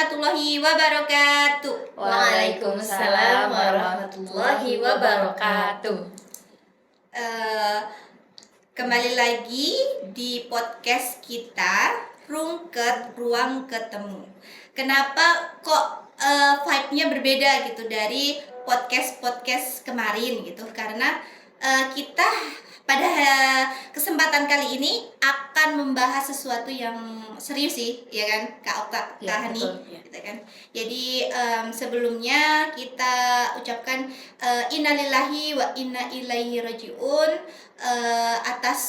warahmatullahi wabarakatuh. Waalaikumsalam warahmatullahi wabarakatuh. Kembali lagi di podcast kita Rungket Ruang Ketemu. Kenapa kok vibe-nya berbeda gitu dari podcast kemarin gitu? Karena kita pada kesempatan kali ini akan membahas sesuatu yang serius sih, ya kan, Kak Okta, Kak Hani, gitu kan. Jadi sebelumnya kita ucapkan innalillahi wa inna ilaihi rajiun atas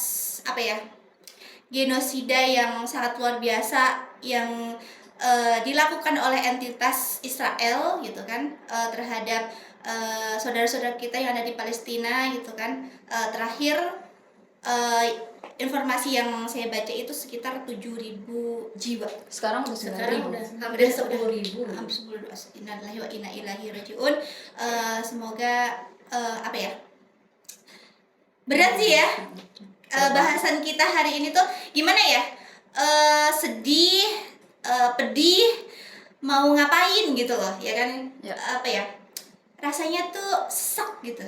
genosida yang sangat luar biasa yang dilakukan oleh entitas Israel gitu kan, terhadap saudara-saudara kita yang ada di Palestina gitu kan. Terakhir informasi yang saya baca itu sekitar 7.000 jiwa. Sekarang udah 10.000. Hampir 10.000. Innalillahi wa inna ilaihi rajiun. Semoga berat sih ya. Bahasan kita hari ini tuh gimana ya? Sedih, pedih, mau ngapain gitu loh, ya kan? Ya. Rasanya tuh sesak gitu.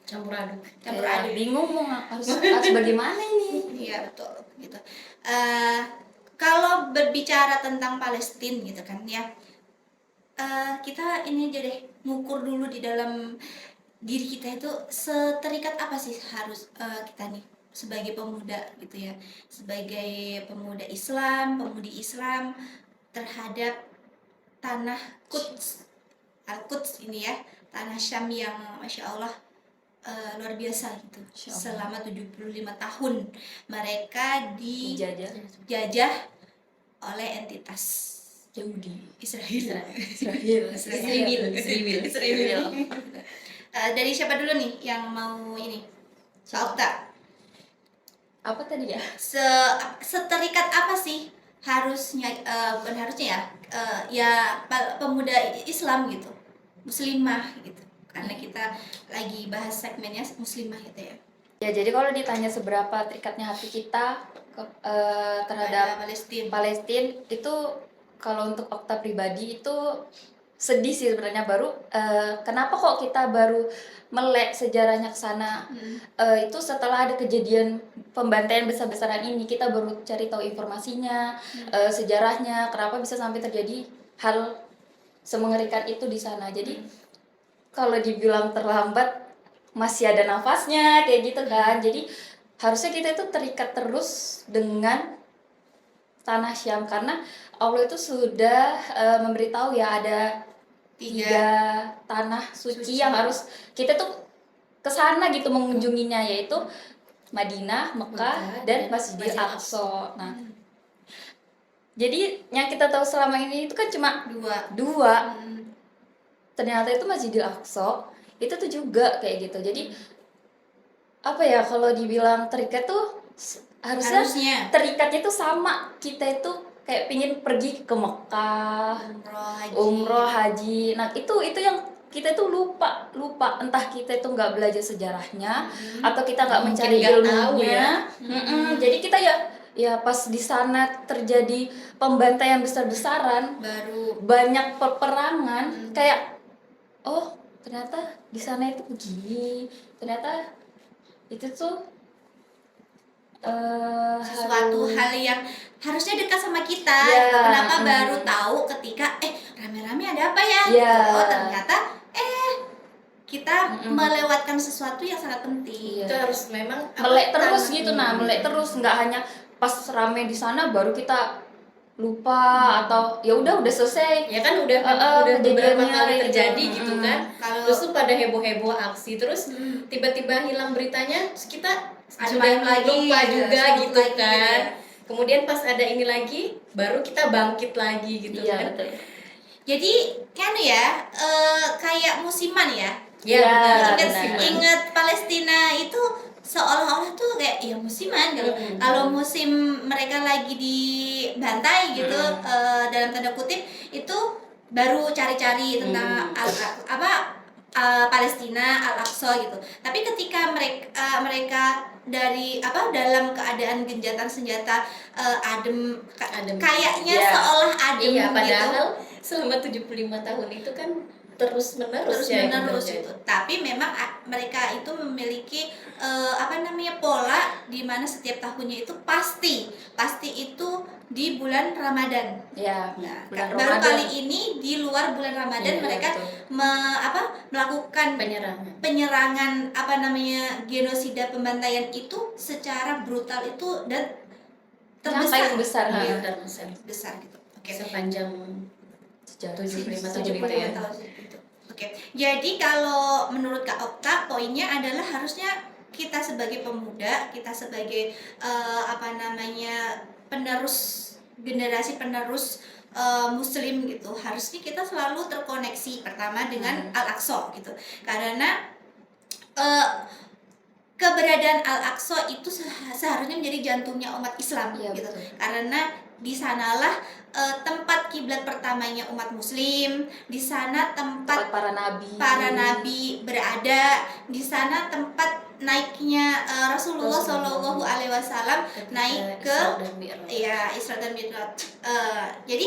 Campur aduk. Bingung harus bagaimana ini? Iya betul gitu. Kalau berbicara tentang Palestina gitu kan ya, kita ini aja deh ngukur dulu di dalam diri kita itu seterikat apa sih harus kita nih sebagai pemuda gitu ya, sebagai pemuda Islam, pemudi Islam terhadap tanah Quds, Al-Quds ini ya, tanah Syam yang Masya Allah luar biasa gitu. Selama 75 tahun mereka dijajah oleh entitas Yahudi, Israel. Dari siapa dulu nih yang mau ini? Okta. Apa tadi ya? Seterikat apa sih harusnya, bukan harusnya ya, pemuda Islam gitu, muslimah gitu, karena kita lagi bahas segmennya muslimah gitu ya. Ya, jadi kalau ditanya seberapa terikatnya hati kita terhadap Palestina itu, kalau untuk Okta pribadi itu sedih sih sebenarnya. Baru kenapa kok kita baru melek sejarahnya ke sana, itu setelah ada kejadian pembantaian besar-besaran ini kita baru cari tahu informasinya, sejarahnya, kenapa bisa sampai terjadi hal semengerikan itu di sana. Jadi kalau dibilang terlambat, masih ada nafasnya kayak gitu kan. Jadi harusnya kita itu terikat terus dengan tanah Syam, karena Allah itu sudah memberitahu ya ada tiga tanah suci yang harus kita tuh kesana gitu mengunjunginya, yaitu Madinah, Mekah, dan Masjidil Aqsa. Nah, jadi yang kita tahu selama ini itu kan cuma dua. Ternyata itu Masjidil Aqsa itu tuh juga kayak gitu. Jadi kalau dibilang terikat tuh harusnya terikatnya tuh sama. Kita itu kayak pingin pergi ke Mekah, umroh, haji. Nah itu yang kita tuh lupa. Entah kita itu nggak belajar sejarahnya, atau kita nggak mencari ilmunya. Jadi kita ya pas di sana terjadi pembantaian besar-besaran, baru banyak peperangan, kayak oh ternyata di sana itu begini, ternyata itu tuh sesuatu hal yang harusnya dekat sama kita. Kenapa baru tahu ketika rame-rame ada apa ya? Oh ternyata kita melewatkan sesuatu yang sangat penting. Itu harus memang melek terus gitu. Melek terus, nggak hanya pas rame di sana baru kita lupa atau ya udah selesai ya kan, udah beberapa kali terjadi gitu kan. Terus tuh pada heboh aksi, terus tiba-tiba hilang beritanya, terus kita sudah lupa juga gitu kan. Kemudian pas ada ini lagi baru kita bangkit lagi gitu kan. Betul. Jadi kan ya kayak musiman ya. Ingat Palestina itu seolah-olah tuh kayak ya musiman gitu. Kalau musim mereka lagi dibantai gitu, dalam tanda kutip, itu baru cari-cari tentang Palestina, Al-Aqsa gitu. Tapi ketika mereka dalam keadaan genjatan senjata adem kayaknya seolah adem gitu. selama 75 tahun itu kan terus menerus itu. Tapi memang mereka itu memiliki pola di mana setiap tahunnya itu pasti itu di bulan Ramadan. Ya, Nah, bulan baru Ramadan. kali ini di luar bulan Ramadan mereka melakukan penyerangan genosida, pembantaian itu secara brutal itu dan terbesar, besar besar gitu. Oke. Sepanjang 75 tahun itu ya. Oke. Jadi kalau menurut Kak Okta, poinnya adalah harusnya kita sebagai pemuda, kita sebagai generasi penerus Muslim gitu, harusnya kita selalu terkoneksi pertama dengan Al-Aqsa gitu, karena keberadaan Al-Aqsa itu seharusnya menjadi jantungnya umat Islam gitu, betul. Karena di sanalah tempat kiblat pertamanya umat Muslim, di sana tempat para nabi berada, di sana tempat naiknya Rasulullah Shallallahu Alaihi Wasallam naik ke Isra dan Mi'raj. Jadi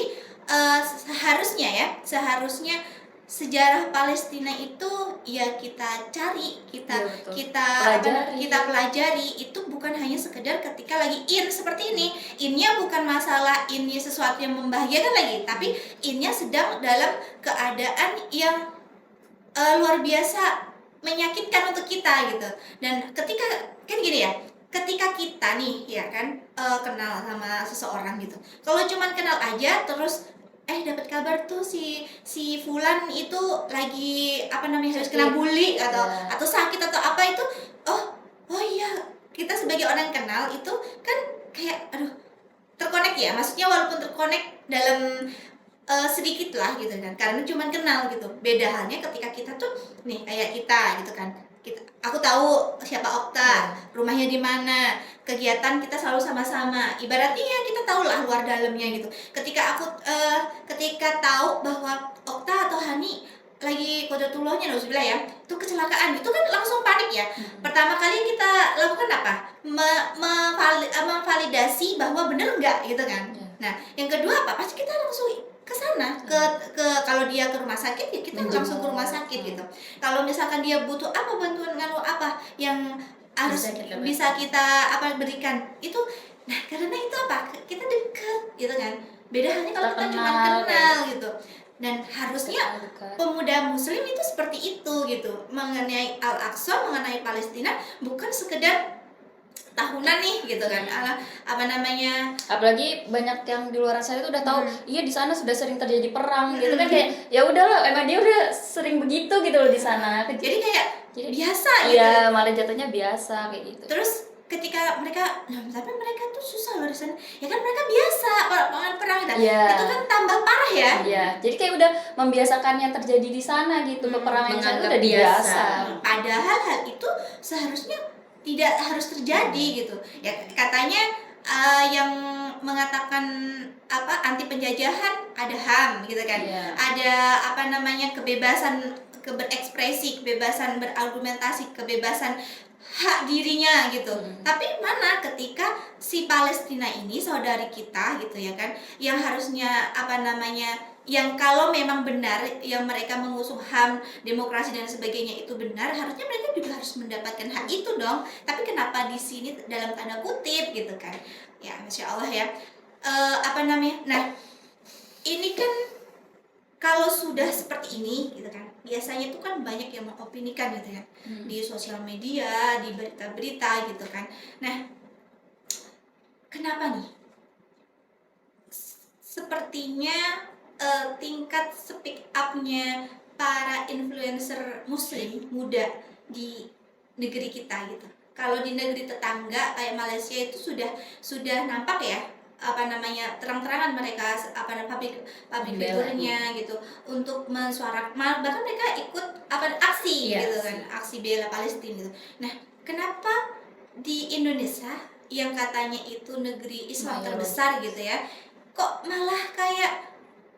seharusnya sejarah Palestina itu ya kita cari, kita pelajari. Itu bukan hanya sekedar ketika lagi seperti ini. Innya bukan masalah ini sesuatu yang membahagiakan lagi, tapi innya sedang dalam keadaan yang luar biasa menyakitkan untuk kita gitu. Dan ketika kan gini ya, ketika kita nih ya kan kenal sama seseorang gitu, kalau cuman kenal aja terus dapat kabar tuh si Fulan itu lagi harus kena bully atau sakit atau apa itu, oh iya, kita sebagai orang kenal itu kan kayak terkonek ya, maksudnya walaupun terkonek dalam sedikit lah gitu kan, karena cuman kenal gitu. Beda halnya ketika kita tuh nih kayak kita gitu kan, aku tahu siapa Okta, rumahnya di mana, kegiatan kita selalu sama-sama. Ibaratnya ya kita tahu lah luar dalamnya gitu. Ketika tahu bahwa Okta atau Hani lagi kodatullahnya nauzubillah ya, itu kecelakaan, itu kan langsung panik ya. Pertama kali yang kita lakukan apa? Memvalidasi bahwa bener enggak gitu kan. Nah, yang kedua apa? Pasti kita langsung ke sana, kalau dia ke rumah sakit ya kita langsung ke rumah sakit gitu. Kalau misalkan dia butuh bantuan apa yang harus bisa kita berikan itu, nah karena itu kita dekat gitu kan. Beda halnya kalau kita cuma kenal gitu. Dan harusnya pemuda Muslim itu seperti itu gitu, mengenai Al-Aqsa, mengenai Palestina, bukan sekedar tahunan nih gitu kan, apalagi banyak yang di luar sana itu udah tahu iya di sana sudah sering terjadi perang gitu kan, kayak ya udahlah emang dia udah sering begitu gitu loh di sana, jadi biasa gitu ya, malah jatuhnya biasa kayak gitu. Terus ketika mereka, tapi mereka tuh susah loh di sana ya kan, mereka biasa perang gitu. Itu kan tambah parah ya. Jadi kayak udah membiasakan yang terjadi di sana gitu, peperangan itu udah biasa. Padahal hal itu seharusnya tidak harus terjadi gitu ya. Katanya yang mengatakan anti penjajahan ada HAM gitu kan, ada kebebasan berekspresi, kebebasan berargumentasi, kebebasan hak dirinya gitu. Tapi mana ketika si Palestina ini saudari kita gitu ya kan, yang harusnya yang kalau memang benar yang mereka mengusung HAM, demokrasi dan sebagainya itu benar, harusnya mereka juga harus mendapatkan hak itu dong. Tapi kenapa di sini dalam tanda kutip gitu kan? Ya, Masya Allah ya. Nah, ini kan kalau sudah seperti ini gitu kan, biasanya itu kan banyak yang mengopinikan gitu ya, di sosial media, di berita-berita gitu kan. Nah, kenapa nih? Sepertinya tingkat speak up-nya para influencer Muslim muda di negeri kita gitu. Kalau di negeri tetangga kayak Malaysia itu sudah nampak ya, terang-terangan mereka public figurnya gitu untuk mensuarakan, bahkan mereka ikut aksi gitu kan, aksi bela Palestina gitu. Nah, kenapa di Indonesia yang katanya itu negeri Islam terbesar gitu ya, kok malah kayak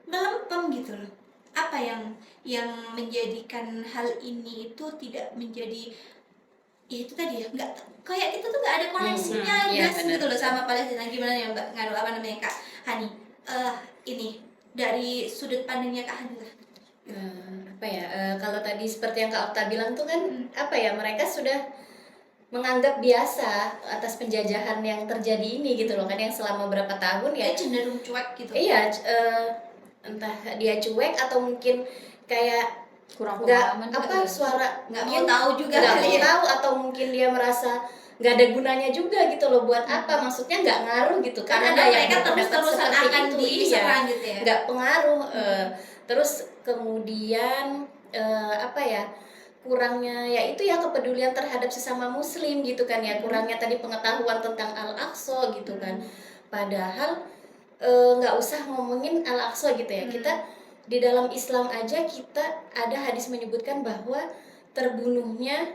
melempem gitu loh? Apa yang menjadikan hal ini itu tidak menjadi ya itu tadi ya, nggak kayak kita tuh nggak ada koneksinya gitu loh sama Palestina. Gimana ya Mbak Kak Hani, ini dari sudut pandangnya Kak Hanila. Apa ya, kalau tadi seperti yang Kak Okta bilang tuh kan, apa ya, mereka sudah menganggap biasa atas penjajahan yang terjadi ini gitu loh kan, yang selama berapa tahun ya. Dia cenderung cuek gitu. Iya, entah dia cuek atau mungkin kayak Kurang nggak pengalaman apa kali ya. suara Nggak mau mungkin tahu juga nggak kali mau ya. tahu, atau mungkin dia merasa nggak ada gunanya juga gitu loh, buat apa, maksudnya nggak ngaruh gitu kan. Karena Ada yang mereka berpendapat terus-terusan seperti akan itu, diserang gitu ya. nggak pengaruh. Terus kemudian apa ya, kurangnya ya itu ya kepedulian terhadap sesama muslim gitu kan ya, kurangnya tadi pengetahuan tentang Al-Aqsa gitu kan. Padahal nggak usah ngomongin Al-Aqsa gitu ya, kita di dalam Islam aja kita ada hadis menyebutkan bahwa terbunuhnya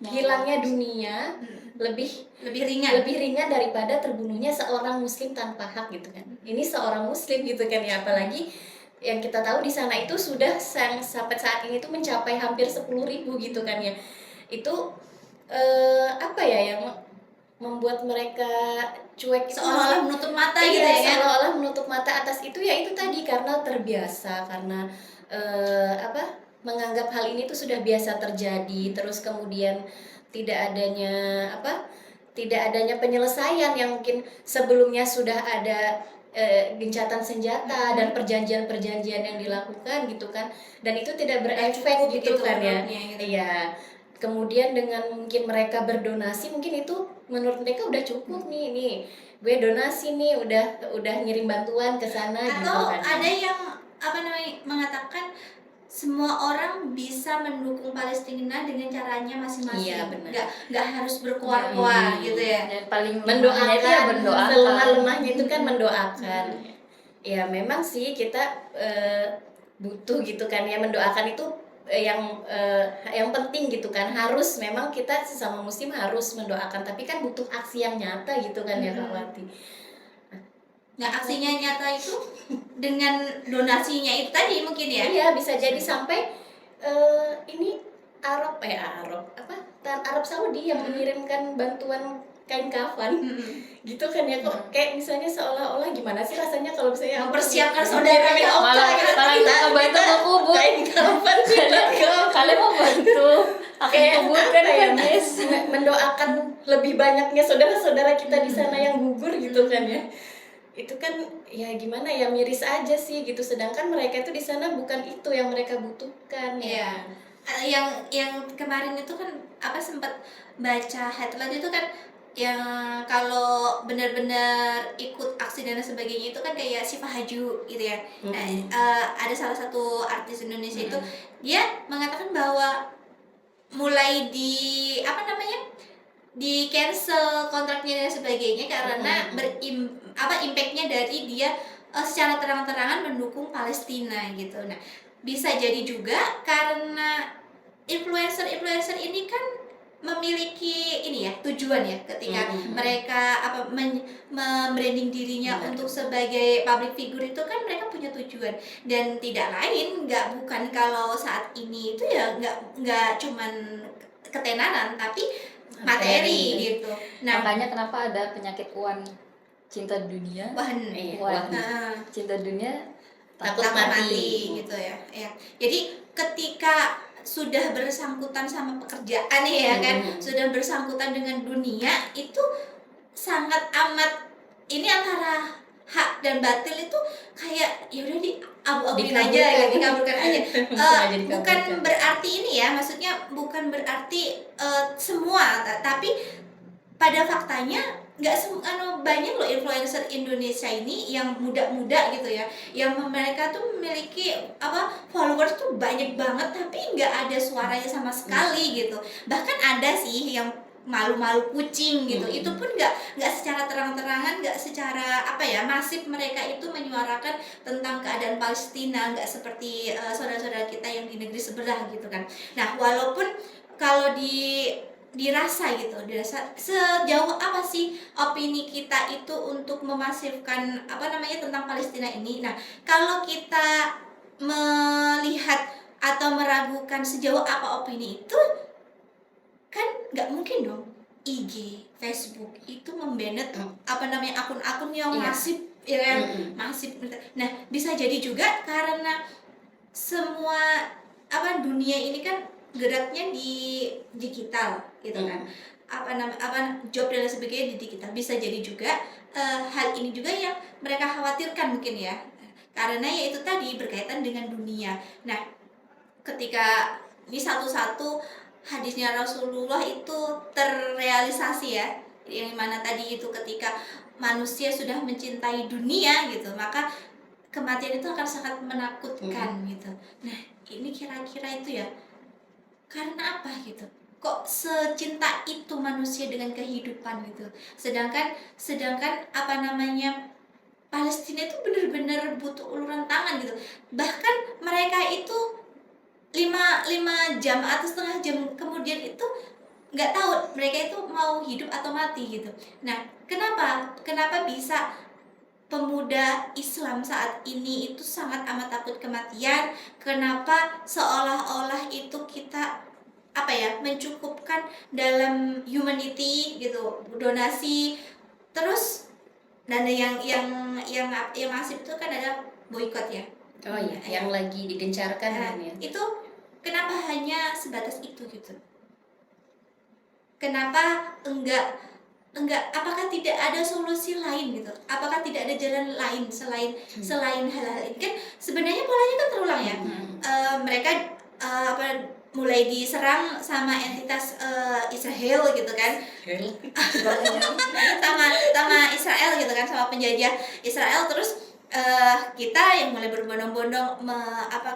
hilangnya dunia lebih ringan daripada terbunuhnya seorang muslim tanpa hak gitu kan. Ini seorang muslim gitu kan ya, apalagi yang kita tahu di sana itu sudah sampai saat ini tuh mencapai hampir 10.000 gitu kan ya. Itu apa ya yang membuat mereka cuek itu, seolah-olah menutup mata iya, gitu ya kan. seolah-olah menutup mata atas itu ya, itu tadi karena terbiasa, karena menganggap hal ini tuh sudah biasa terjadi. Terus kemudian tidak adanya penyelesaian yang mungkin sebelumnya sudah ada gencatan senjata dan perjanjian-perjanjian yang dilakukan gitu kan, dan itu tidak berefek gitu kan ya. Gitu. Iya. Kemudian dengan mungkin mereka berdonasi, mungkin itu menurut mereka udah cukup nih gue donasi nih, udah ngirim bantuan ke sana gitu atau kan. ada yang mengatakan semua orang bisa mendukung Palestina dengan caranya masing-masing. Iya, benar. Nggak harus berkuar-kuar gitu ya. Dan paling mendoakan, itu ya mendoakan. selemah-lemahnya itu kan mendoakan. Ya memang sih kita butuh gitu kan ya, mendoakan itu yang penting gitu kan, harus, memang kita sesama muslim harus mendoakan, tapi kan butuh aksi yang nyata gitu kan ya Kak Wati. Nah, aksinya nyata itu dengan donasinya itu tadi mungkin ya. Iya, bisa jadi sampai ini Arab Saudi yang mengirimkan bantuan kain kafan gitu kan ya. Kok kayak misalnya seolah-olah gimana sih rasanya kalau misalnya mempersiapkan saudara malah bantu kubur kain kafan kalian mau bantu kayak kubur kan apa ya, guys, mendoakan lebih banyaknya saudara-saudara kita di sana yang gugur gitu kan ya. Itu kan ya gimana ya, miris aja sih gitu, sedangkan mereka itu di sana bukan itu yang mereka butuhkan ya. Yang kemarin itu kan sempat baca headline itu kan, yang kalau benar-benar ikut aksi dan sebagainya itu kan kayak Syifa Haju gitu ya. Ada salah satu artis Indonesia itu, dia mengatakan bahwa mulai di di cancel kontraknya dan sebagainya karena impactnya dari dia secara terang-terangan mendukung Palestina gitu. Nah, bisa jadi juga karena influencer ini kan memiliki tujuan ya, ketika mereka membranding dirinya untuk sebagai public figure itu kan mereka punya tujuan, dan tidak lain bukan kalau saat ini itu ya nggak cuman ketenaran tapi materi gitu. Nah, makanya kenapa ada penyakit cinta dunia, cinta dunia takut mati gitu ya. Jadi ketika sudah bersangkutan sama pekerjaan ya kan, sudah bersangkutan dengan dunia, itu sangat amat ini antara hak dan batil itu kayak ya udah abu-abuin aja, dikabulkan aja. Bukan berarti ini ya, maksudnya bukan berarti semua, tapi pada faktanya banyak loh influencer Indonesia ini yang muda-muda gitu ya, yang mereka tuh memiliki followers tuh banyak banget tapi nggak ada suaranya sama sekali gitu. Bahkan ada sih yang malu-malu kucing gitu. Itu pun nggak secara terang-terangan, nggak secara masif mereka itu menyuarakan tentang keadaan Palestina, nggak seperti saudara-saudara kita yang di negeri sebelah gitu kan. Nah, walaupun kalau dirasa sejauh apa sih opini kita itu untuk memasifkan tentang Palestina ini. Nah, kalau kita melihat atau meragukan sejauh apa opini itu, kan nggak mungkin dong IG, Facebook itu membanet akun-akun yang Iya. masif, ya kan? Mm-mm. Masif. Nah, bisa jadi juga karena semua dunia ini kan geraknya di digital gitu kan. Job dan lain sebagainya di digital. Bisa jadi juga hal ini juga yang mereka khawatirkan mungkin ya. Karena ya itu tadi berkaitan dengan dunia. Nah, ketika ini satu-satu hadisnya Rasulullah itu terrealisasi ya, yang mana tadi itu ketika manusia sudah mencintai dunia gitu, maka kematian itu akan sangat menakutkan gitu. Nah, ini kira-kira itu ya karena apa gitu, kok secinta itu manusia dengan kehidupan gitu, sedangkan Palestina itu benar-benar butuh uluran tangan gitu. Bahkan mereka itu 5 jam atau setengah jam kemudian itu nggak tahu mereka itu mau hidup atau mati gitu. Nah, kenapa bisa pemuda Islam saat ini itu sangat amat takut kematian? Kenapa seolah-olah itu kita mencukupkan dalam humanity gitu, donasi terus, dan yang masif itu kan ada boykot ya. Oh iya, yang lagi digencarkan Nah, kan ya. itu kenapa hanya sebatas itu gitu? Kenapa enggak apakah tidak ada solusi lain gitu? Apakah tidak ada jalan lain selain hal-hal ini? Kan sebenarnya polanya kan terulang ya. Mereka mulai diserang sama entitas Israel gitu kan. sama Israel gitu kan, sama penjajah Israel. Terus kita yang mulai berbondong-bondong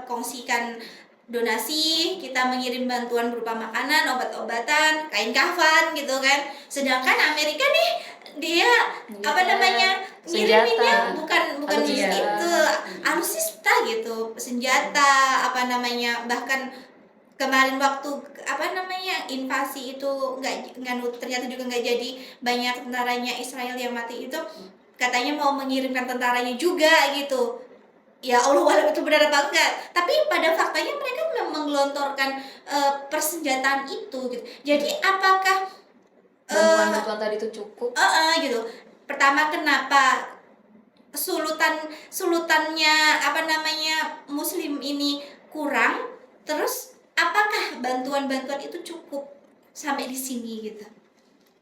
kongsikan donasi, kita mengirim bantuan berupa makanan, obat-obatan, kain kafan gitu kan. Sedangkan Amerika nih dia ngiriminnya bukan alutsista. itu alutsista gitu, senjata bahkan kemarin waktu invasi itu ternyata juga nggak jadi, banyak tentaranya Israel yang mati itu katanya mau mengirimkan tentaranya juga gitu. Ya Allah walau itu benar apa enggak, tapi pada faktanya mereka memang menggelontorkan persenjataan itu gitu. Jadi apakah bantuan tadi itu cukup? gitu. Pertama, kenapa sulutannya Muslim ini kurang? Terus apakah bantuan-bantuan itu cukup sampai di sini gitu?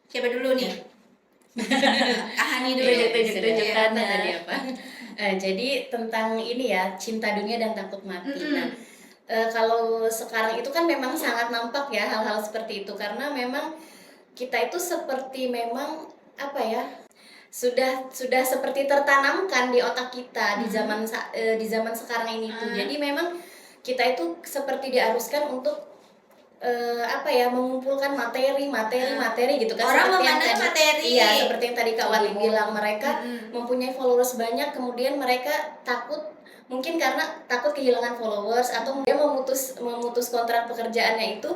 Siapa dulu nih? Ahani dulu. Tunjukkan tadi apa? Jadi tentang ini ya, cinta dunia dan takut mati. Nah, kalau sekarang itu kan memang sangat nampak ya hal-hal seperti itu, karena memang kita itu seperti memang sudah seperti tertanamkan di otak kita di zaman sekarang ini tuh. Jadi memang kita itu seperti diharuskan untuk mengumpulkan materi gitu kan. Orang seperti yang memandang tadi, materi. iya, seperti yang tadi Kak Wati bilang, mereka mempunyai followers banyak, kemudian mereka takut, mungkin karena takut kehilangan followers, atau dia memutus kontrak pekerjaannya itu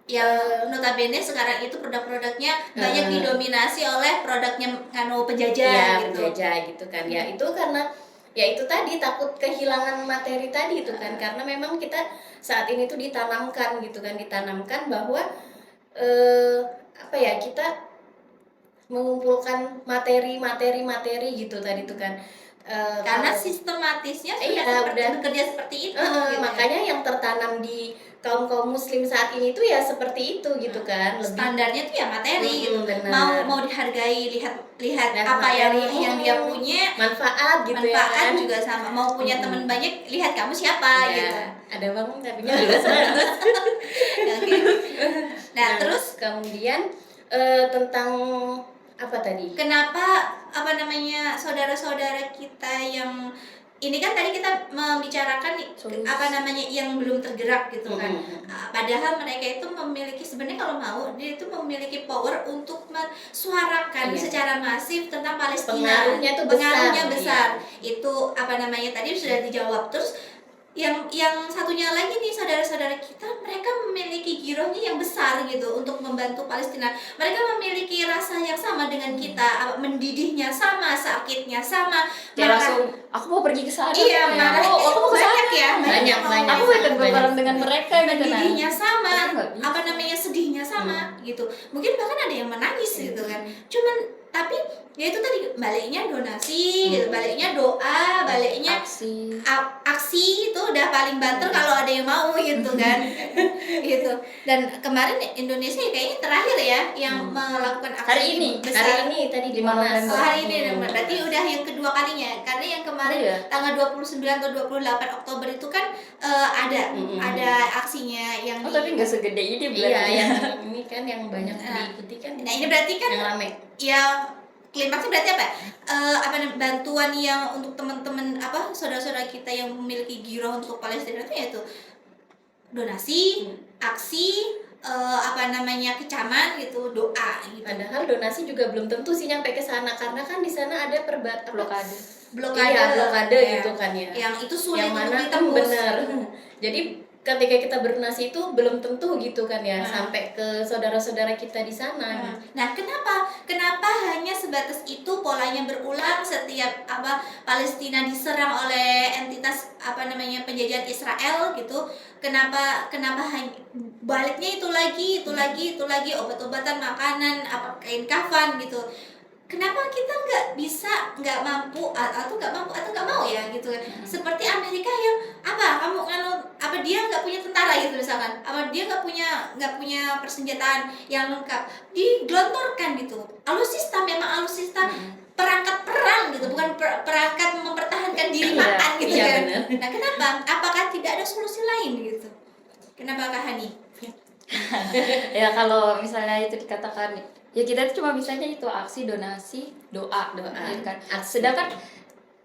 yang notabene sekarang itu produk-produknya banyak didominasi oleh produknya penjajah gitu. penjajah gitu kan. Ya itu karena ya itu tadi, takut kehilangan materi tadi itu kan, karena memang kita saat ini tuh ditanamkan gitu kan, bahwa kita mengumpulkan materi gitu tadi tuh kan. Karena sistematisnya sudah bekerja seperti itu gitu. Makanya yang tertanam di kaum muslim saat ini tuh ya seperti itu gitu kan. Standarnya tuh ya materi gitu. Benar. Mau dihargai, lihat apa yang dia punya, manfaat gitu ya kan. juga sama. Mau punya teman banyak, lihat kamu siapa gitu. Ada bang tapi juga 100. Nah, terus kemudian tentang apa tadi? Kenapa saudara-saudara kita yang ini kan tadi kita membicarakan yang belum tergerak gitu kan. Padahal mereka itu memiliki, sebenarnya kalau mau dia itu memiliki power untuk mensuarakan secara masif tentang Palestina. Pengaruhnya besar. Itu tadi sudah dijawab. Terus yang satunya lagi nih, saudara-saudara kita, mereka memiliki girohnya yang besar gitu untuk membantu Palestina. Mereka memiliki rasa yang sama dengan kita, mendidihnya sama, sakitnya sama. Dia Maka langsung aku mau pergi ke sana. iya, makanya aku mau ke sana. banyak ya, Banyak, banyak. Aku mau ikut bareng dengan mereka gitu. mendidihnya sama, Tapi nggak bisa. apa namanya, sedihnya sama gitu. Mungkin bahkan ada yang menangis gitu kan. Cuman tapi ya itu tadi, baliknya donasi gitu, baliknya doa, baliknya aksi. aksi itu udah paling banter kalau ada yang mau gitu kan. Gitu. Dan kemarin Indonesia kayaknya terakhir ya yang melakukan aksi Hari ini, besar. Hari ini tadi di Monas. Oh, hari ini berarti udah yang kedua kalinya, karena yang kemarin Oh, iya. tanggal 29 atau 28 Oktober itu kan ada aksinya yang Oh, tapi nggak segede ini Iya, berarti. yang ini kan yang banyak Nah, diikuti kan. nah ini berarti kan yang rame. ya klimaksnya berarti apa? Bantuan yang untuk teman-teman saudara-saudara kita yang memiliki giroh untuk Palestina itu yaitu donasi, aksi, kecaman gitu, doa gitu. Padahal donasi juga belum tentu sih nyampe ke sana karena kan di sana ada Blokade. Blokade, Iya, blokade ya. gitu kan ya. Yang itu sulit yang untuk mana ditembus. benar. Jadi ketika kita berdonasi itu belum tentu gitu kan ya sampai ke saudara-saudara kita di sana. Nah, kenapa hanya sebatas itu, polanya berulang setiap Palestina diserang oleh entitas penjajahan Israel gitu. Kenapa hanya baliknya itu lagi obat-obatan, makanan, kain kafan gitu. Kenapa kita nggak mampu atau nggak mau ya gitu kan? Seperti Amerika yang dia nggak punya tentara gitu misalkan, dia nggak punya persenjataan yang lengkap, digelontorkan gitu. Alutsista, memang alutsista perangkat perang gitu, bukan perangkat mempertahankan diri makan gitu iya, kan. bener. Nah, kenapa? Apakah tidak ada solusi lain gitu? Kenapa Kak Hani? Ya kalau misalnya itu dikatakan ya kita itu cuma bisanya itu aksi, donasi, doa ya kan. Sedangkan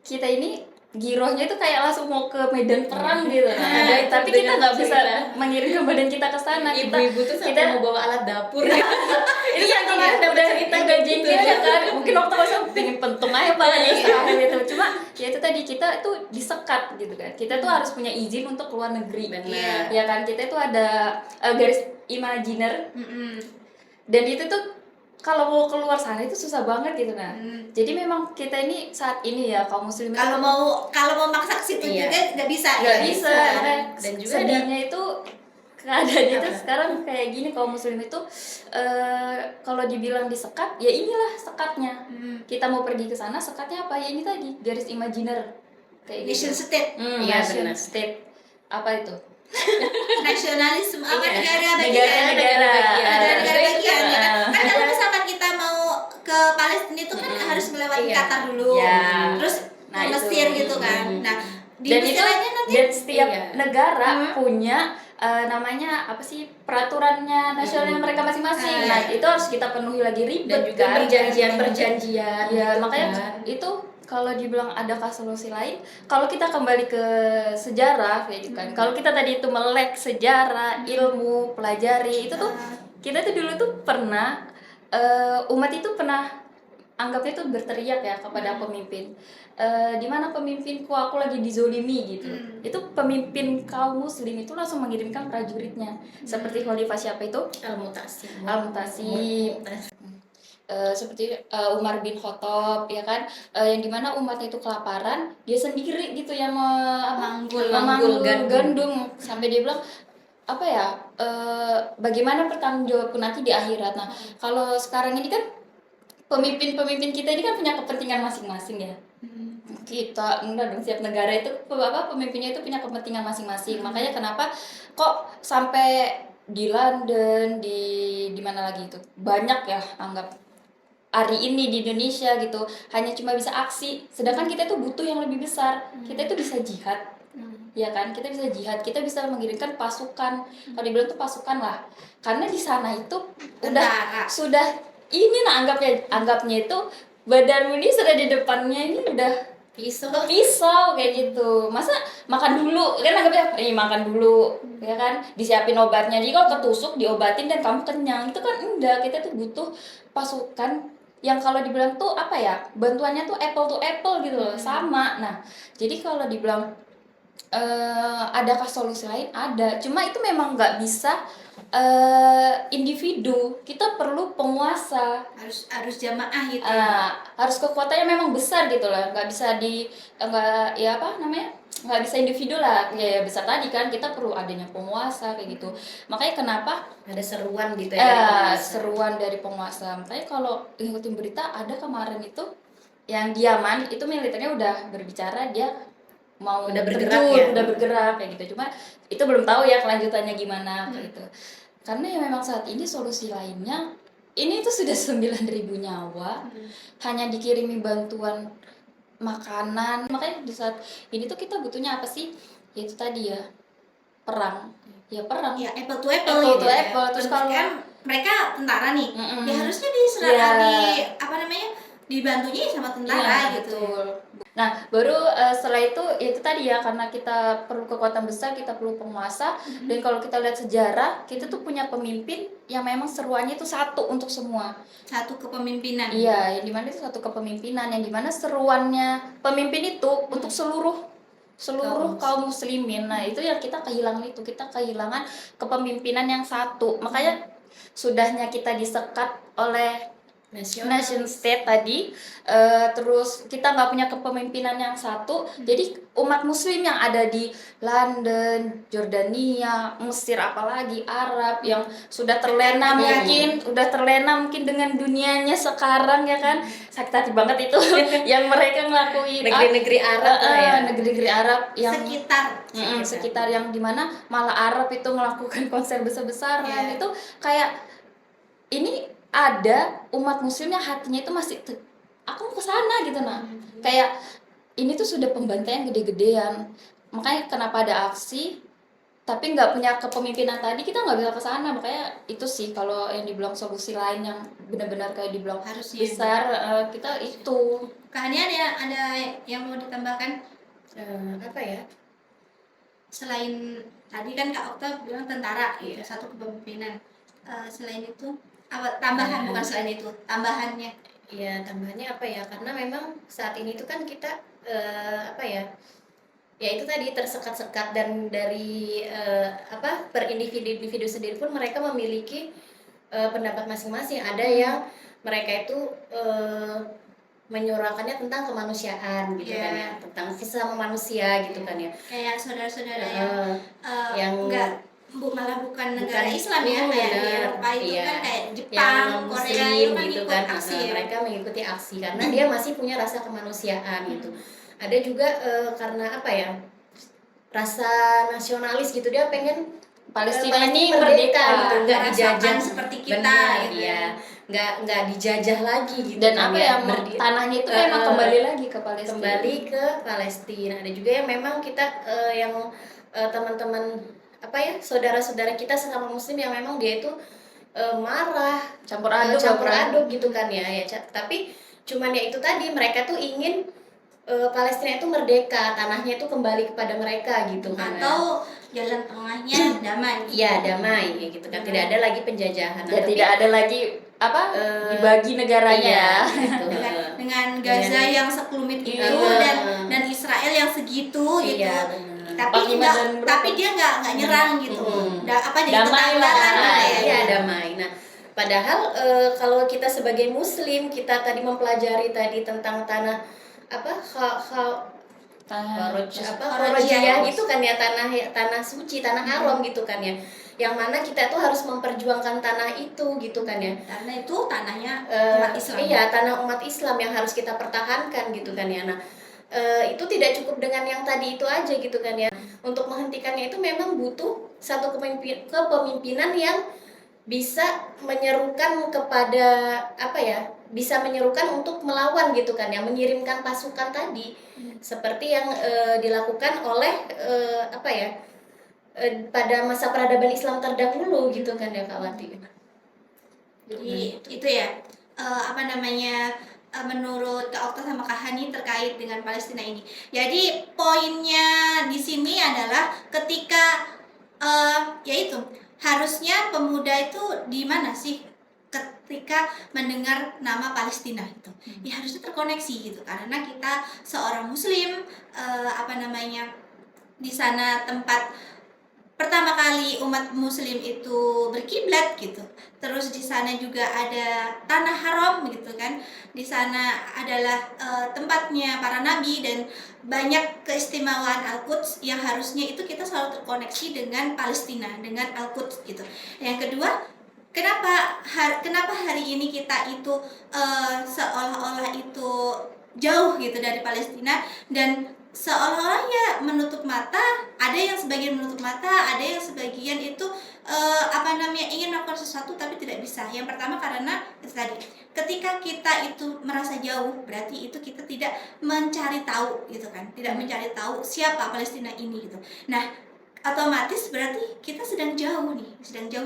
kita ini girohnya itu kayak langsung mau ke medan perang gitu. Nah, Tapi itu kita dengan nggak bisa cerita. mengirim badan kita ke sana. Ibu-ibu tuh sampai kita mau bawa alat dapur. itu Iya, kan kemarin dapet cerita udah kayak jengkel gitu. ya kan. Mungkin waktu masa pengen pentung aja palanya Israel gitu. Cuma ya itu tadi kita tuh disekat gitu kan. Kita tuh harus punya izin untuk keluar negeri. Benar. Ya kan, kita itu ada garis imajiner. Mm-mm. Dan itu tuh kalau mau keluar sana itu susah banget gitu kan. Jadi memang kita ini saat ini ya kaum muslim Kalau mau maksa ke situ Iya. juga nggak bisa. nggak ya? bisa. Dan juga Sedihnya itu keadaannya itu sekarang kayak gini, kaum muslim itu kalau dibilang disekat ya inilah sekatnya. Kita mau pergi ke sana, sekatnya apa ya, ini tadi garis imajiner kayak Nation gitu. state, Iya, Nation benar. state apa itu? nasionalisme Iya. negara Negara-negara. bagian ya kan? Ah. Kan kalau misalkan kita mau ke Palestina itu kan harus melewati Iya. Qatar dulu, Ya. terus Nah, ke itu. Mesir gitu kan. Nah, di Dan Mesir itu aja nanti dan setiap Iya. negara punya namanya apa sih, peraturannya nasional mereka masing-masing. Nah, itu harus kita penuhi lagi ribet Dan juga kan. perjanjian-perjanjian. Ya, gitu makanya kan. itu kalau dibilang adakah solusi lain, kalau kita kembali ke sejarah kayak gitu kan. Kalau kita tadi itu melek sejarah, ilmu, pelajari, itu tuh kita tuh dulu tuh pernah umat itu pernah anggapnya tuh berteriak ya kepada pemimpin. Di mana pemimpinku, aku lagi dizolimi gitu. Itu pemimpin kaum muslim itu langsung mengirimkan prajuritnya. Seperti khalifah siapa itu? Al-Mu'tasim. Al-Mu'tasim. Seperti Umar bin Khattab ya kan, yang dimana umatnya itu kelaparan, dia sendiri gitu yang memanggul gandum sampai dia bilang apa ya, bagaimana pertanggungjawabku nanti di akhirat. Nah, kalau sekarang ini kan pemimpin kita ini kan punya kepentingan masing-masing ya. Kita enggak dong, setiap negara itu pemimpinnya itu punya kepentingan masing-masing. Makanya kenapa kok sampai di London, di mana lagi itu banyak ya anggap hari ini di Indonesia gitu hanya cuma bisa aksi, sedangkan kita itu butuh yang lebih besar. Kita itu bisa jihad, ya kan, kita bisa jihad, kita bisa mengirimkan pasukan, kalau dibilang tuh pasukan lah, karena di sana itu sudah ini anggapnya itu badanmu ini sudah di depannya ini udah pisau kayak gitu. Masa makan dulu kan, anggapnya makan dulu ya kan, disiapin obatnya, jadi kalau ketusuk diobatin dan kamu kenyang, itu kan enggak. Kita tuh butuh pasukan yang kalau dibilang tuh apa ya, bantuannya tuh apple to apple gitu loh, sama. Nah, jadi kalau dibilang Adakah solusi lain? Ada, cuma itu memang nggak bisa individu. Kita perlu penguasa. Harus jamaah gitu ya. Harus kekuatannya memang besar gitu lah, nggak bisa nggak ya apa namanya, nggak bisa individu lah, ya besar tadi kan, kita perlu adanya penguasa kayak gitu. Makanya kenapa Ada seruan gitu ya dari penguasa. seruan dari penguasa. Makanya kalau ngikutin berita, ada kemarin itu yang Yaman itu militernya udah berbicara, dia mau Udah bergerak terjun, ya? udah bergerak kayak gitu. Cuma itu belum tahu ya kelanjutannya gimana kayak gitu. Karena ya memang saat ini solusi lainnya, ini tuh sudah 9.000 nyawa hanya dikirimi bantuan makanan. Makanya di saat ini tuh kita butuhnya apa sih? Ya itu tadi ya, perang. Ya perang. Ya apple to apple, Apple gitu to ya. apple. Terus kalau kan mereka tentara nih, Mm-mm. ya harusnya Iya. apa namanya, dibantunya sama tentara Iya, gitu. betul. Nah, baru setelah itu ya itu tadi ya, karena kita perlu kekuatan besar, kita perlu penguasa. Dan kalau kita lihat sejarah, kita tuh punya pemimpin yang memang seruannya itu satu untuk semua. Satu kepemimpinan. Iya, yang dimana itu satu kepemimpinan, yang dimana seruannya pemimpin itu untuk seluruh kaum muslimin. Nah, itu yang kita kehilangan, itu kita kehilangan kepemimpinan yang satu. Makanya sudahnya kita disekat oleh nation state tadi, terus kita nggak punya kepemimpinan yang satu. Jadi umat muslim yang ada di London, Jordania, Mesir, apalagi Arab yang sudah terlena mungkin dengan dunianya sekarang ya kan, sakit hati banget itu yang mereka ngelakuin Negeri-negeri Arab lah ya. negeri-negeri Arab yang sekitar yang dimana malah Arab itu melakukan konser besar-besaran. Itu kayak ini ada umat muslim yang hatinya itu masih aku mau ke sana gitu. Nah, kayak ini tuh sudah pembantaian gede-gedean. Makanya kenapa ada aksi tapi nggak punya kepemimpinan tadi, kita nggak bisa ke sana. Makanya itu sih kalau yang dibilang solusi lain yang benar-benar kayak dibilang harusnya besar, kita itu. Kak Hania ada yang mau ditambahkan? Apa ya? Selain tadi kan Kak Okta bilang tentara, gitu, satu kepemimpinan. Selain itu apa tambahan, bukan selain itu, tambahannya? Ya tambahannya apa ya, karena memang saat ini tuh kan kita apa ya, ya itu tadi tersekat-sekat, dan dari per individu sendiri pun mereka memiliki pendapat masing-masing. Ada yang mereka itu menyuarakannya tentang kemanusiaan gitu kan ya, tentang sesama manusia gitu kan ya, kayak saudara-saudara yang malah bukan negara Islam ya, kayak di Eropa itu kan kayak Jepang, yang Korea Muslim itu kan gitu ikut kan, aksi ya. mereka mengikuti aksi karena dia masih punya rasa kemanusiaan gitu. Ada juga karena apa ya, rasa nasionalis gitu, dia pengen Palestina ini merdeka gitu, nggak dijajah seperti kita. benar, gitu ya nggak dijajah lagi gitu. Dan kan apa ya, tanahnya itu memang kembali lagi ke Palestina. Kembali ke Palestina. Ada juga yang memang kita yang teman-teman apa ya, saudara-saudara kita sesama muslim yang memang dia itu marah, campur aduk gitu kan ya, tapi cuman ya itu tadi, mereka tuh ingin Palestina itu merdeka, tanahnya itu kembali kepada mereka gitu kan, atau jalan tengahnya damai. Iya, damai ya gitu kan, tidak ada lagi penjajahan. Ya, tidak ada lagi dibagi negaranya gitu. dengan Gaza yang sekelumit itu dan Israel yang segitu gitu. Tapi dia nggak nyerang gitu. Jadi damai lah. Iya, damai. Nah, padahal kalau kita sebagai muslim, kita tadi mempelajari tadi tentang tanah Kharojiyah gitu kan ya, tanah suci, tanah haram gitu kan ya, yang mana kita tuh harus memperjuangkan tanah itu gitu kan ya, karena itu tanahnya umat Islam. Iya, tanah umat Islam yang harus kita pertahankan gitu kan ya. Nah, itu tidak cukup dengan yang tadi itu aja gitu kan ya. Untuk menghentikannya itu memang butuh satu kepemimpinan yang bisa menyerukan kepada bisa menyerukan untuk melawan gitu kan ya, mengirimkan pasukan tadi, seperti yang dilakukan oleh pada masa peradaban Islam terdahulu gitu kan ya Kak Wati. Jadi itu ya menurut Kak Okta sama Kak Hani terkait dengan Palestina ini. Jadi poinnya di sini adalah ketika yaitu harusnya pemuda itu di mana sih ketika mendengar nama Palestina itu, ya harusnya terkoneksi gitu, karena kita seorang muslim di sana tempat pertama kali umat muslim itu berkiblat gitu. Terus di sana juga ada tanah haram gitu kan. Di sana adalah tempatnya para nabi dan banyak keistimewaan Al-Quds yang harusnya itu kita selalu terkoneksi dengan Palestina, dengan Al-Quds gitu. Yang kedua, kenapa hari ini kita itu seolah-olah itu jauh gitu dari Palestina, dan seolah-olah ya menutup mata, ada yang sebagian menutup mata, ada yang sebagian itu ingin melakukan sesuatu tapi tidak bisa. Yang pertama karena itu tadi, ketika kita itu merasa jauh, berarti itu kita tidak mencari tahu gitu kan, tidak mencari tahu siapa Palestina ini gitu. Nah, otomatis berarti kita sedang jauh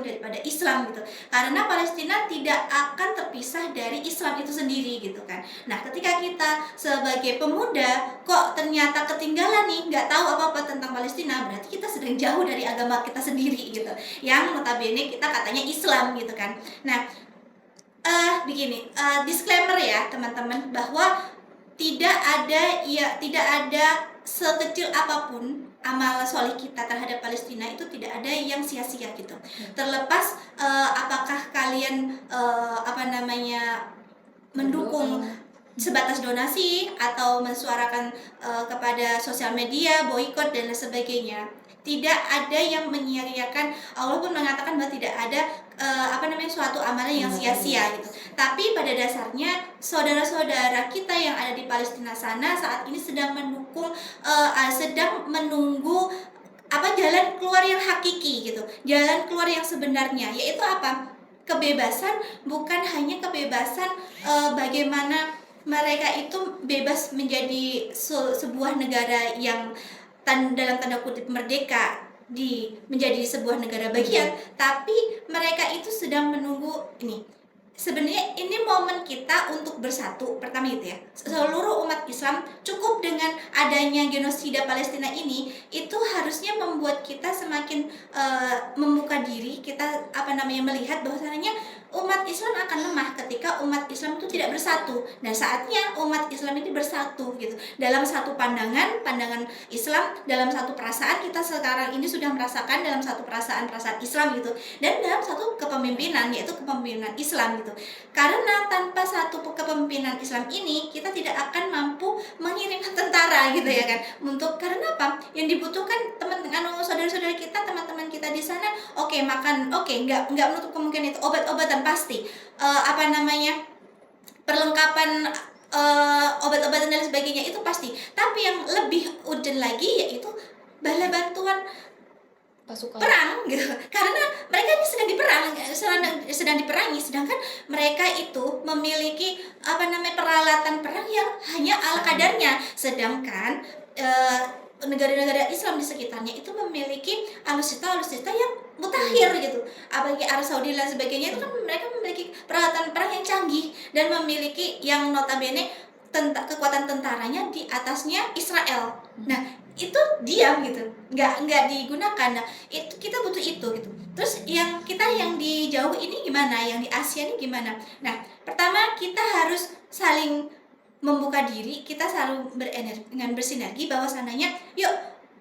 daripada Islam gitu, karena Palestina tidak akan terpisah dari Islam itu sendiri gitu kan. Nah, ketika kita sebagai pemuda kok ternyata ketinggalan nih, nggak tahu apa-apa tentang Palestina, berarti kita sedang jauh dari agama kita sendiri gitu, yang notabene kita katanya Islam gitu kan. Nah, begini, disclaimer ya teman-teman, bahwa tidak ada sekecil apapun amal soleh kita terhadap Palestina itu tidak ada yang sia-sia gitu. Terlepas apakah kalian mendukung sebatas donasi atau mensuarakan kepada sosial media, boykot dan lain sebagainya. Tidak ada yang menyia-nyiakan. Allah pun mengatakan bahwa tidak ada suatu amalan yang sia-sia gitu. Tapi pada dasarnya saudara-saudara kita yang ada di Palestina sana saat ini sedang menunggu jalan keluar yang hakiki gitu. Jalan keluar yang sebenarnya, yaitu apa? Kebebasan, bukan hanya kebebasan bagaimana mereka itu bebas menjadi sebuah negara yang dalam tanda kutip merdeka, menjadi sebuah negara bagian, tapi mereka itu sedang menunggu ini. Sebenarnya ini momen kita untuk bersatu. Pertama itu ya, seluruh umat Islam cukup dengan adanya genosida Palestina ini, itu harusnya membuat kita semakin membuka diri, kita melihat bahwasannya umat Islam akan lemah ketika umat Islam itu tidak bersatu. Dan saatnya umat Islam ini bersatu gitu, dalam satu pandangan Islam, dalam satu perasaan. Kita sekarang ini sudah merasakan dalam satu perasaan Islam gitu, dan dalam satu kepemimpinan, yaitu kepemimpinan Islam gitu. Karena tanpa satu kepemimpinan Islam ini, kita tidak akan mampu mengirimkan tentara gitu ya kan. Karena apa? Yang dibutuhkan saudara-saudara kita, teman-teman kita di sana, makan, nggak menutup kemungkinan itu obat-obatan pasti, perlengkapan obat-obatan dan sebagainya itu pasti. Tapi yang lebih urgent lagi yaitu bala bantuan pasukan perang gitu, karena mereka ini sedang diperangi, sedangkan mereka itu memiliki peralatan perang yang hanya ala kadarnya, sedangkan negara-negara Islam di sekitarnya itu memiliki alutsista yang mutakhir gitu. Apalagi Arab Saudi dan sebagainya itu kan mereka memiliki peralatan perang yang canggih dan memiliki yang notabene kekuatan tentaranya di atasnya Israel. Nah, itu diam gitu, nggak digunakan. Nah, itu kita butuh itu gitu. Terus yang di jauh ini gimana, yang di Asia ini gimana? Nah, pertama kita harus saling membuka diri, kita selalu bersinergi bahwasananya, yuk,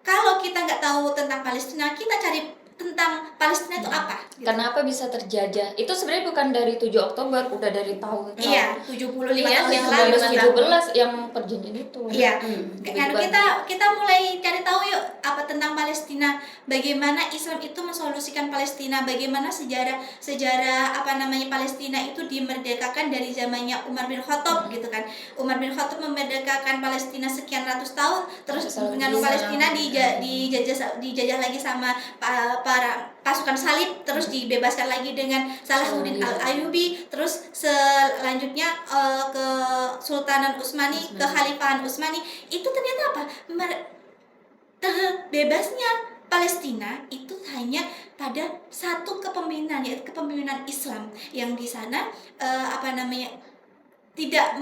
kalau kita nggak tahu tentang Palestina, kita cari tentang Palestina itu apa gitu. Kenapa bisa terjajah? Itu sebenarnya bukan dari 7 Oktober, udah dari tahun. Iya, 75 tahun yang lalu. 1917 yang perjanjian itu. Iya. Karena kita mulai cari tahu yuk apa tentang Palestina, bagaimana Islam itu mensolusikan Palestina, bagaimana sejarah Palestina itu dimerdekakan dari zamannya Umar bin Khattab gitu kan. Umar bin Khattab memerdekakan Palestina sekian ratus tahun, terus dengan Palestina dijajah lagi sama para pasukan salib, terus dibebaskan lagi dengan Salahuddin Al-Ayyubi, terus selanjutnya ke Sultanan Utsmani, kekhalifahan Utsmani. Itu ternyata apa? Terbebasnya Palestina itu hanya pada satu kepemimpinan, yaitu kepemimpinan Islam, yang di sana tidak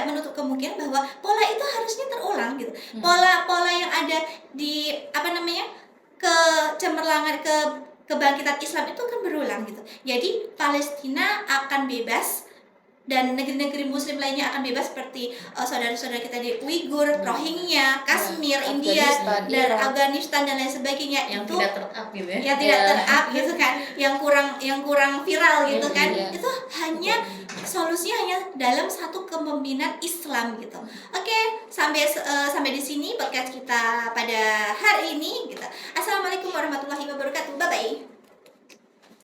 menutup kemungkinan bahwa pola itu harusnya terulang gitu. Pola yang ada di kecemerlangan kebangkitan Islam itu akan berulang gitu. Jadi Palestina akan bebas dan negeri-negeri muslim lainnya akan bebas seperti saudara-saudara kita di Uighur, Rohingya, Kashmir, India, Afghanistan, dan Irak. Afghanistan dan lain sebagainya, yang itu tidak ter-up gitu ya. yang tidak Iya. ter-up gitu kan, yang kurang viral gitu kan, Iya. itu hanya solusinya hanya dalam satu kepemimpinan Islam gitu. Oke, sampai di sini podcast kita pada hari ini gitu. Assalamualaikum warahmatullahi wabarakatuh. Bye bye.